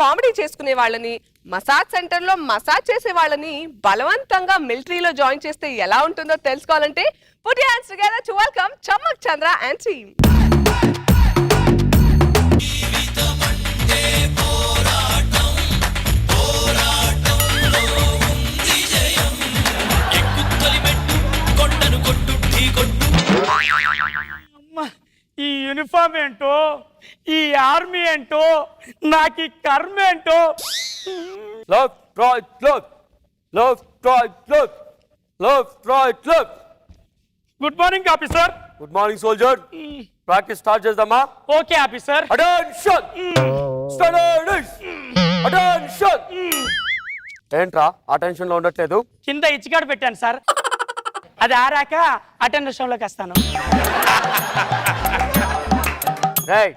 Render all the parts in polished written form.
Comedy చేసుకునే వాళ్ళని, massage centre లో మసాజ్ చేసే వాళ్ళని బలవంతంగా మిలిటరీలో జాయిన్ చేస్తే ఎలా ఉంటుందో తెలుసుకోవాలంటే put your hands together to welcome Chammak Chandra and team. ఈ యూనిఫామ్ ఏంటో, ఈ ఆర్మీ ఏంటో, నాకు ఈ కర్మ ఏంటో. Good morning officer. Good morning soldier. Practice start చేద్దామా? Okay officer. Attention studies attention. ఏంట్రా అటెన్షన్ లో ఉండట్లేదు? కింద ఇచ్చికాడు పెట్టాను సార్, అది ఆరాక అటెండెన్స్ లోకి వస్తాను. రేయ్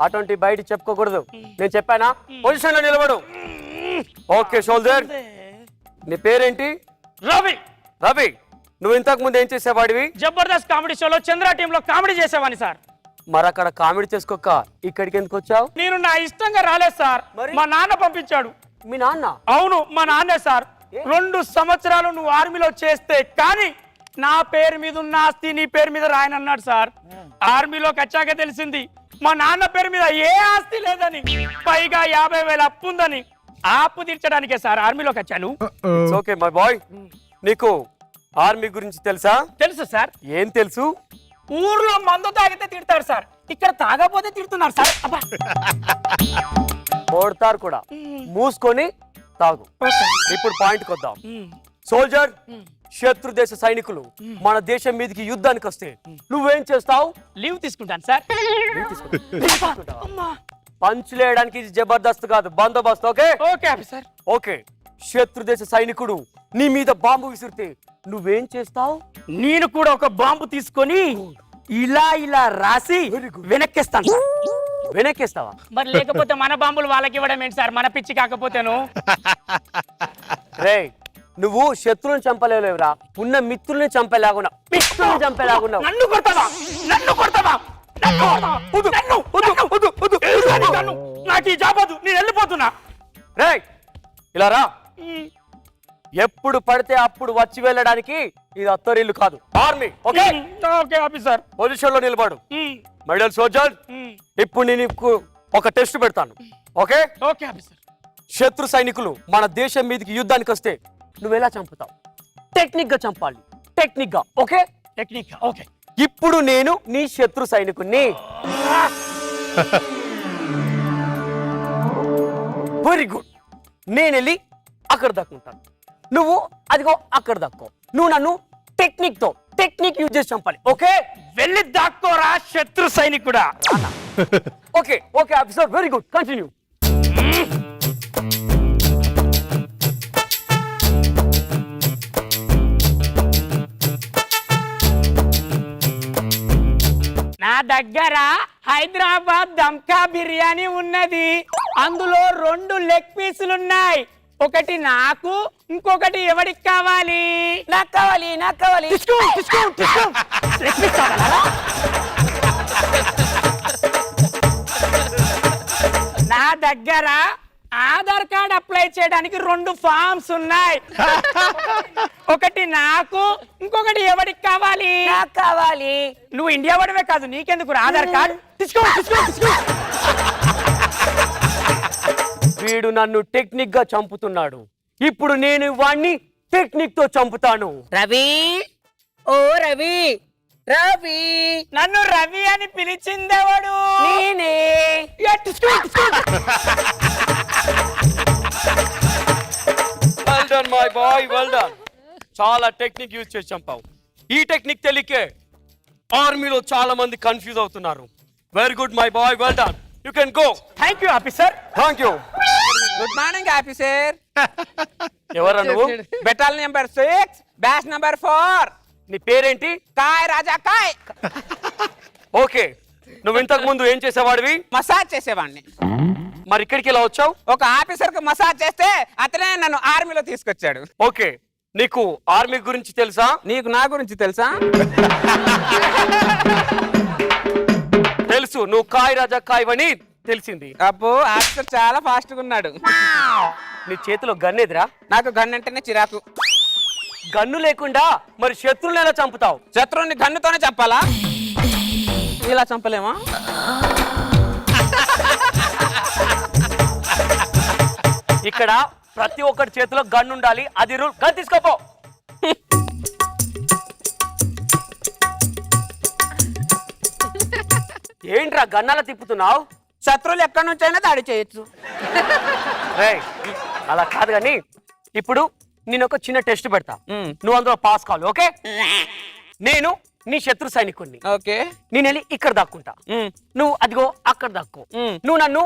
అటువంటి బయట చెప్పుకోకూడదు, నేను చెప్పానా? పొజిషన్ లో నిలబడు. ఓకే సోల్జర్, నీ పేరేంటి? రవి. రవి, నువ్వు ఇంతకు ముందు ఏం చేసేవాడివి? జబర్దస్త్ కామెడీ షోలో చంద్ర టీంలో కామెడీ చేసేవాడిని సార్. మరి అక్కడ కామెడీ చేసుకోక ఇక్కడికి ఎందుకు వచ్చావు? నేను నా ఇష్టంగా రాలేదు సార్, మరి? మా నాన్న పంపించాడు. మీ నాన్న? అవును, మా నాన్నే సార్. 2 సంవత్సరాలు నువ్వు ఆర్మీలో చేస్తే కానీ నా పేరు మీద ఉన్న ఆస్తి నీ పేరు మీద రాయనన్నాడు సార్. ఆర్మీలోకి వచ్చాక తెలిసింది మా నాన్న పేరు మీద ఏ ఆస్తి లేదని, పైగా 50,000 అప్పు ఉందని. ఆ అప్పు తీర్చడానికే సార్ ఆర్మీలోకి వచ్చాను. ఓకే మై బాయ్, నీకు ఆర్మీ గురించి తెలుసా? తెలుసు సార్. ఏం తెలుసు? ఊర్లో మందు తాగితే తిడతారు సార్, ఇక్కడ తాగపోతే తిడుతున్నారు సార్. అబ్బా. కొడతారు కూడా, మూసుకొని తాగు. ఇప్పుడు పాయింట్ కొద్దాం. సోల్జర్, శత్రు దేశ సైనికులు మన దేశం మీదకి యుద్ధానికి వస్తే నువ్వేం చేస్తావు? లీవ్ తీసుకుంటాను సార్. పంచులేయడానికి ఇది జబర్దస్త్ కాదు, బందోబస్తు. Okay okay officer. ఓకే, శత్రు దేశ సైనికుడు నీ మీద బాంబు విసిరితే నువ్వేం చేస్తావు? నేను కూడా ఒక బాంబు తీసుకొని ఇలా ఇలా రాసి వెనక్కిస్తాను. వెనక్కేస్తావా? మరి లేకపోతే మన బాంబులు వాళ్ళకి ఇవ్వడం ఏంటి సార్, మన పిచ్చి కాకపోతేను. రే, నువ్వు శత్రువుని చంపలేవురా, ఉన్న మిత్రుల్ని చంపేలాగున్నా, పిత్రుల్ని చంపేలాగున్నా. నన్ను కొడతావా? నన్ను కొడతావా? నాకు ఈ జాబ్ వద్దు, నేను వెళ్ళిపోతున్నా. రే ఇలా రా. ఎప్పుడు పడితే అప్పుడు వచ్చి వెళ్ళడానికి ఇది అత్తరిల్లు కాదు, army. Okay okay officer. Position లో నిలబడు. మెడల్ సోల్జర్, ఇప్పుడు నేను నీకు ఒక టెస్ట్ పెడతాను. Okay okay officer. శత్రు సైనికులు మన దేశం మీదకి యుద్ధానికి వస్తే నువ్వు ఎలా చంపుతావు? టెక్నిక్ గా చంపాలి, టెక్నిక్ గా. Okay technique. ఓకే, ఇప్పుడు నేను నీ శత్రు సైనికుణ్ణి. Very good. నేను వెళ్ళి అక్కడ దక్కుంటాను, నువ్వు అదిగో అక్కడ దక్కో. నువ్వు నన్ను టెక్నిక్ యూజ్ చేసి చంపాలి. ఓకే, వెళ్ళి దాక్కోరా శత్రు సైనికుడా. Okay okay officer, very good, continue. నా దగ్గర హైదరాబాద్ దమ్కా బిర్యానీ ఉన్నది, అందులో 2 లెగ్ పీసులు ఉన్నాయి. ఒకటి నాకు, ఇంకొకటి ఎవరికి కావాలి? నాకు కావాలి, నాకు కావాలి. నా దగ్గర ఆధార్ కార్డ్ అప్లై చేయడానికి 2 ఫామ్స్ ఉన్నాయి. ఒకటి నాకు, ఇంకొకటి ఎవరికి కావాలి? నాకు కావాలి. నువ్వు ఇండియా వాడివే కాదు, నీకెందుకు ఆధార్ కార్డ్? తీసుకో. వీడు నన్ను టెక్నిక్ గా చంపుతున్నాడు, ఇప్పుడు నేను వాణ్ణి టెక్నిక్ తో చంపుతాను. రవి, ఓ రవి, రవి, నన్ను రవి అని పిలిచిందేవాడు నేనే. Well done my boy, well done. చాలా టెక్నిక్ యూజ్ చేసి చంపావు. ఈ టెక్నిక్ తెలియకే ఆర్మీలో చాలా మంది కన్ఫ్యూజ్ అవుతున్నారు. Very good my boy, well done. You can go. Thank you officer. Thank you. Good morning officer. ఎవరా నువ్వు? బెటాల్ నెంబర్ 6 బ్యాచ్ నెంబర్ 4. నీ పేరేంటి? కాయ్ రాజా కాయ్. ఓకే, నువ్వు ఇంతకు ముందు ఏం చేసేవాడివి? మసాజ్ చేసేవాడిని. మరి ఇక్కడికి ఎలా వచ్చావు? ఒక ఆఫీసర్ కు మసాజ్ చేస్తే అతనే నన్ను ఆర్మీలో తీసుకొచ్చాడు. ఓకే, నీకు ఆర్మీ గురించి తెలుసా? నీకు నా గురించి తెలుసా? తెలుసు, నువ్వు కాయ్ రాజా కాయ్ అని తెలిసింది. అబ్బో ఆఫీసర్ చాలా ఫాస్ట్ గా ఉన్నాడు. నీ చేతిలో గన్ ఎదురా? నాకు గన్ను అంటేనే చిరాకు. గన్ను లేకుండా మరి శత్రువులను ఎలా చంపుతావు? శత్రువుని గన్నుతోనే చంపాలా? ఇలా చంపలేమా? ఇక్కడ ప్రతి ఒక్కరి చేతిలో గన్ ఉండాలి, అది రూల్. గన్ తీసుకోపో. ఏంట్రా గన్నాల తిప్పుతున్నావు? శత్రువులు ఎక్కడి నుంచి అయినా దాడి చేయొచ్చు. అలా కాదు కానీ ఇప్పుడు నేను ఒక చిన్న టెస్ట్ పెడతా, నువ్వు అందులో పాస్ కావాలి. ఓకే? నేను నీ శత్రు సైనికుడిని. ఓకే, నేను వెళ్ళి ఇక్కడ దాక్కుంటా, నువ్వు అదిగో అక్కడ దాక్కో. నువ్వు నన్ను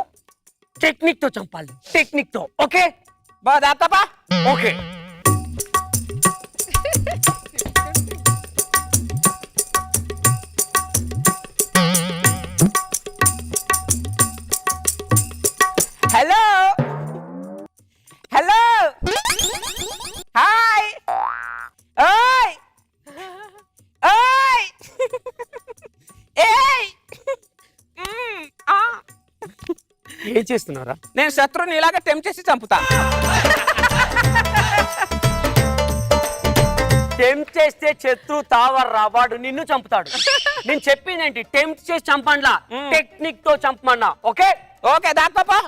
టెక్నిక్ తో చంపాలి, టెక్నిక్ తో. ఓకే? దాతపా. ఓకే. హలో హలో హాయ్ ఓయ్ ఓయ్ ఏయ్. ఏం చేస్తున్నారా? నేను శత్రువుని ఇలాగ టెంప్ చేసి చంపుతా. టెంప్ట్ చేస్తే శత్రు తావర్రా, వాడు నిన్ను చంపుతాడు. నేను చెప్పిందేంటి? టెంప్ట్ చేసి చంపండ్లా, టెక్నిక్ తో చంపమన్నా. ఓకే? ఓకే దాతపా.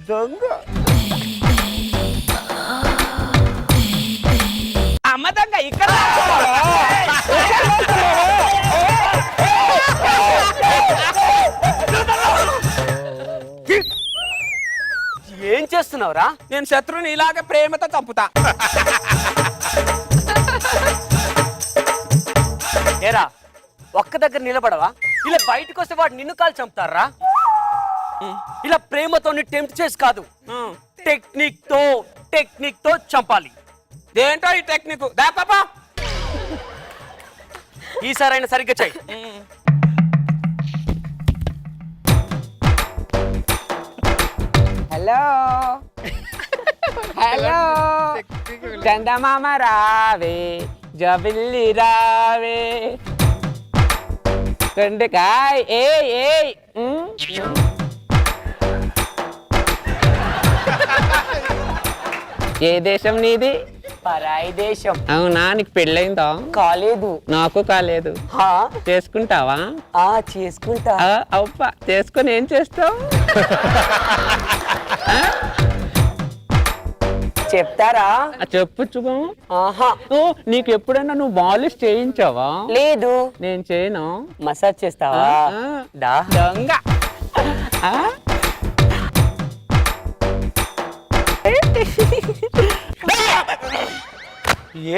దొంగ అమ్మ దొంగ ఇక్కడ. ఏం చేస్తున్నావురా? నేను శత్రువుని ఇలాగ ప్రేమతో చంపుతా. ఏరా, ఒక్క దగ్గర నిలబడవా? ఇలా బయటకు వస్తే వాడు నిన్ను కాలు చంపుతారా? ఇలా ప్రేమతో టెంప్ట్ చేసి కాదు, టెక్నిక్ తో చంపాలి. ఏంటో ఈ టెక్నిక్? దాతపా. ఈసారైనా సరిగ్గా చెయ్యి. హలో హలో చందమామ రావే, జబిల్లి రావే, కొండకాయ్ ఏయ్ ఏయ్. ఏ దేశం నీది? పరాయి దేశం. అవునా, నీకు పెళ్ళైందా? కాలేదు. నాకు కాలేదు. చేసుకుంటావా? చేసుకుంటా. అవ్వ, చేసుకొని ఏం చేస్తావు? చెప్తారా? చెప్పు చూపు. ఆహా, నీకు ఎప్పుడైనా నువ్వు మాలిష్ చేయించావా? లేదు. నేను చేయను. మసాజ్ చేస్తావా? దా. దొంగ.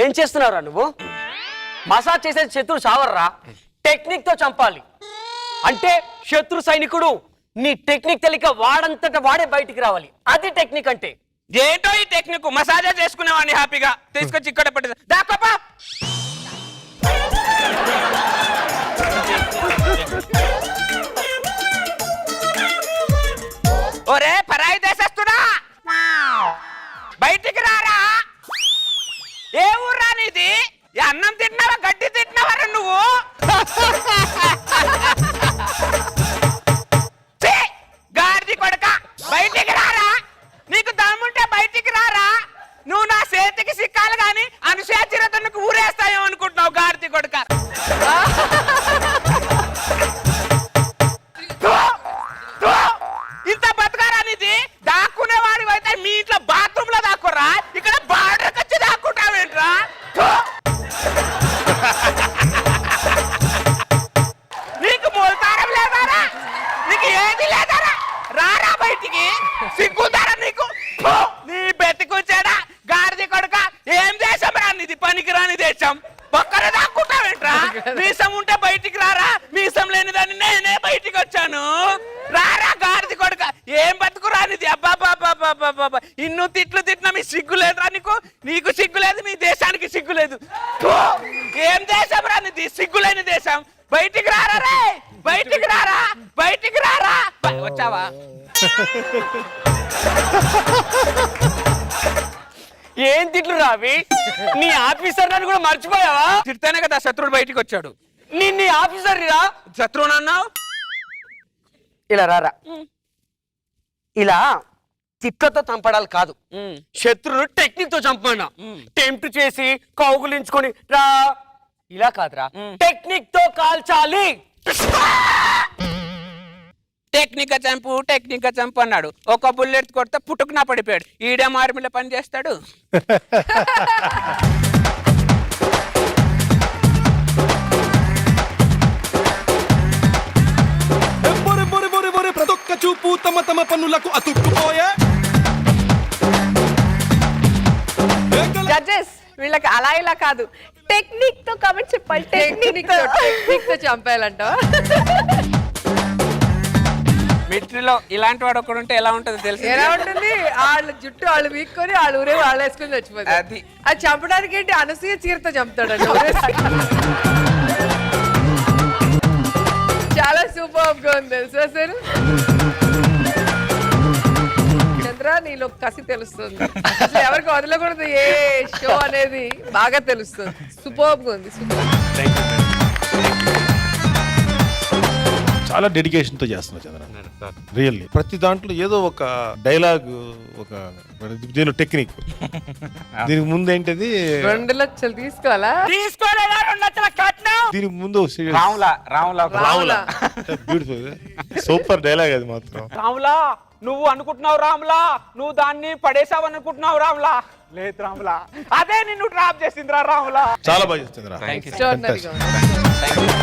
ఏం చేస్తున్నావురా నువ్వు? మసాజ్ చేసేది శత్రు చావర్రా, టెక్నిక్ తో చంపాలి. అంటే శత్రు సైనికుడు నీ టెక్నిక్ తెలియక వాడంతట వాడే బయటికి రావాలి, అది టెక్నిక్ అంటే. ఏంటో ఈ టెక్నిక్? మసాజా చేసుకునేవాడిని హ్యాపీగా తీసుకొచ్చి ఇక్కడ పెట్టి దాకోపా. ఒరే పరాయి దేశస్తుడా, బయటికి రారా. ఏ ఊర్రా నీది? అన్నం తింటున్నావా, గడ్డి తింటున్నావా నువ్వు? గాడిది కొడక, బయటికి రారా. నీకు దమ్ముంటే బయటికి రారా. నువ్వు నా చేతికి సిక్కాలి గాని అనుశాచిరతకు ఊరేస్తాయో అనుకుంటున్నావు, గాడిది కొడక. ఇంత బతకారా నీది? దాక్కునే వాడి అయితే మీ ఇంట్లో బాత్రూమ్ లో దాక్కురా, ఇక్కడ బార్డర్కి వచ్చి దాక్కుంటావేంట్రా? నీకు మూలతారం లేదారా? నీకు ఏది లేదారా? రారా బయటికి, సిగ్గుతారా నీకు? నీ బెతికొచ్చాడా గాడిది కొడుక. ఏం దేశం రా నీది? పనికిరాని దేశం. పక్కన దాక్కుంటావేంట్రా? మీసం ఉంటే బయటికి రారా. మీసం లేని దాన్ని నేనే బయటికి వచ్చాను. రారా గాడిది కొడుక. ఏం బతుకురా నీది? అబ్బాబాబాబాబాబా, ఇన్ను తిట్లు తిట్టినా మీ సిగ్గు లేదురా నీకు? నీకు సిగ్గు లేదు, మీ దేశానికి సిగ్గు లేదు. ఏం దేశం రా నీది? సిగ్గులేని దేశం. బయటికి రారా రే, బయటికి రారా, బయటికి రారా. వచ్చావా? ఏం తిట్లు రావి? నీ ఆఫీసర్ నన్ను కూడా మర్చిపోయావా? తిడితేనే కదా శత్రుడు బయటికి వచ్చాడు. నీ ఆఫీసర్ రా. శత్రువుని అన్నావు. ఇలా రారా. ఇలా తిట్లతో చంపడాలు కాదు, శత్రువును టెక్నిక్ తో చంపమన్నా. టెంప్ట్ చేసి కౌగులించుకొని రా ఇలా కాదురా, టెక్నిక్ తో కాల్చాలి. టెక్నిక్ గా చంపు అన్నాడు. ఒక బుల్లెట్ కొడితే పుట్టుకునా పడిపోయాడు. ఈడే ఆర్మీలో పని చేస్తాడు. ప్రతి ఒక్క చూపు తమ తమ పన్నులకు అతుక్కుపోయే. జడ్జెస్ వీళ్ళకి అలా ఇలా కాదు, టెక్నిక్ తో కమెంట్ చెప్పాలి. టెక్నిక్ తో చంపేయాలంట. మిలిటరీలో ఇలాంటి వాడు ఒకడు ఉంటే ఎలా ఉంటుందో తెలుసు. ఎలా ఉంటుంది? వాళ్ళ జుట్టు వాళ్ళు వీక్కొని వాళ్ళు ఊరే వాళ్ళు వేసుకొని చచ్చిపోతారు. అది చంపడానికి ఏంటి, అనసూయ చీరతో చంపుతాడు. చాలా సూపర్ గా ఉంది తెలుసా సార్. చంద్ర నీలో కసి తెలుస్తుంది, అసలు ఎవరికి వదలకూడదు ఏ షో అనేది బాగా తెలుస్తుంది. సూపర్ గా ఉంది. చాలా డెడికేషన్ తో చేస్తున్నా చంద్ర, రియల్లీ. ప్రతి దాంట్లో ఏదో ఒక డైలాగ్, ఒక దీని టెక్నిక్. దీనికి ముందు ఏంటిది, 2 లక్షలు తీసుకోవాలా? తీసుకోలేదా 2 లక్షల కట్నం? దీనికి ముందు రావులా బ్యూటిఫుల్ సూపర్ డైలాగ్ అది మాత్రం. రాములా నువ్వు అనుకుంటున్నావు, రాములా నువ్వు దాన్ని పడేసావు అనుకుంటున్నావు. రాములా లేదు రాములా, అదే నిన్ను ట్రాప్ చేసిందిరా రాములా. చాలా బాగా చేస్తుంది. ఎక్స్ట్రాడినరీగా ఉంది.